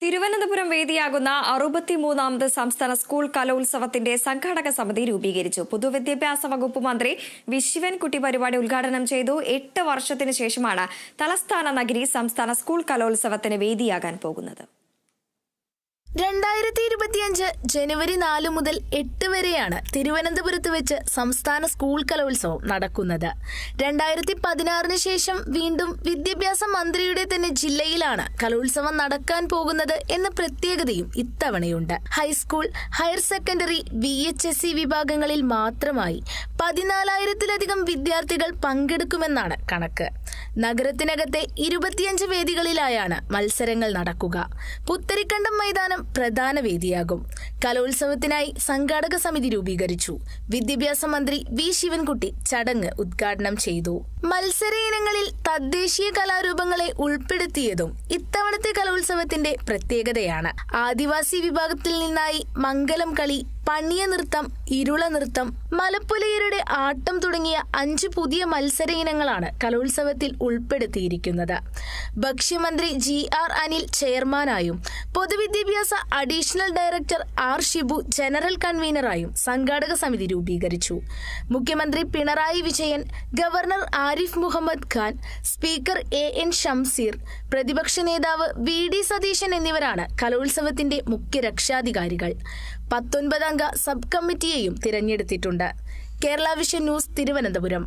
തിരുവനന്തപുരം വേദിയാകുന്ന 63ാമത് സംസ്ഥാന സ്കൂൾ കലോത്സവത്തിന്റെ സംഘാടക സമിതി രൂപീകരിച്ചു. പൊതുവിദ്യാഭ്യാസ വകുപ്പ് മന്ത്രി വി ശിവൻകുട്ടി പരിപാടി ഉദ്ഘാടനം ചെയ്തു. 8 വർഷത്തിന് ശേഷമാണ് തലസ്ഥാന നഗരി സംസ്ഥാന സ്കൂൾ കലോത്സവത്തിന് വേദിയാകാൻ പോകുന്നത്. 2025 ജനുവരി 4 മുതൽ 8 വരെയാണ് തിരുവനന്തപുരത്ത് വെച്ച് സംസ്ഥാന സ്കൂൾ കലോത്സവം നടക്കുന്നത്. 2016 ശേഷം വീണ്ടും വിദ്യാഭ്യാസ മന്ത്രിയുടെ തന്നെ ജില്ലയിലാണ് കലോത്സവം നടക്കാൻ പോകുന്നത് എന്ന പ്രത്യേകതയും ഇത്തവണയുണ്ട്. ഹൈസ്കൂൾ, ഹയർ സെക്കൻഡറി, VHSE വിഭാഗങ്ങളിൽ മാത്രമായി 14,000-ലധികം വിദ്യാർത്ഥികൾ പങ്കെടുക്കുമെന്നാണ് കണക്ക്. നഗരത്തിനകത്തെ 25 വേദികളിലായാണ് മത്സരങ്ങൾ നടക്കുക. പുത്തരിക്കണ്ടം മൈതാനം പ്രധാന വേദിയാകും. കലോത്സവത്തിനായി സംഘാടക സമിതി രൂപീകരിച്ചു. വിദ്യാഭ്യാസ മന്ത്രി വി ശിവൻകുട്ടി ചടങ്ങ് ഉദ്ഘാടനം ചെയ്തു. മത്സര ഇനങ്ങളിൽ തദ്ദേശീയ കലാരൂപങ്ങളെ ഉൾപ്പെടുത്തിയതും ഇത്തവണത്തെ കലോത്സവത്തിന്റെ പ്രത്യേകതയാണ്. ആദിവാസി വിഭാഗത്തിൽ നിന്നായി മംഗലം കളി, പണിയ നൃത്തം, ഇരുള നൃത്തം, മലപ്പുലയരുടെ ആട്ടം തുടങ്ങിയ 5 പുതിയ മത്സര ഇനങ്ങളാണ് കലോത്സവത്തിൽ ഉൾപ്പെടുത്തിയിരിക്കുന്നത്. ഭക്ഷ്യമന്ത്രി GR അനിൽ ചെയർമാനായും പൊതുവിദ്യാഭ്യാസ additional director R Shibu general കൺവീനറായും സംഘാടക സമിതി രൂപീകരിച്ചു. മുഖ്യമന്ത്രി Pinarayi Vijayan, governor Arif Muhammad Khan, speaker AN Shamseer, പ്രതിപക്ഷ നേതാവ് VD സതീശൻ എന്നിവരാണ് കലോത്സവത്തിന്റെ മുഖ്യ രക്ഷാധികാരികൾ. 19 അംഗ സബ് കമ്മിറ്റിയെയും തിരഞ്ഞെടുത്തിട്ടുണ്ട്. Kerala vision news, Thiruvananthapuram.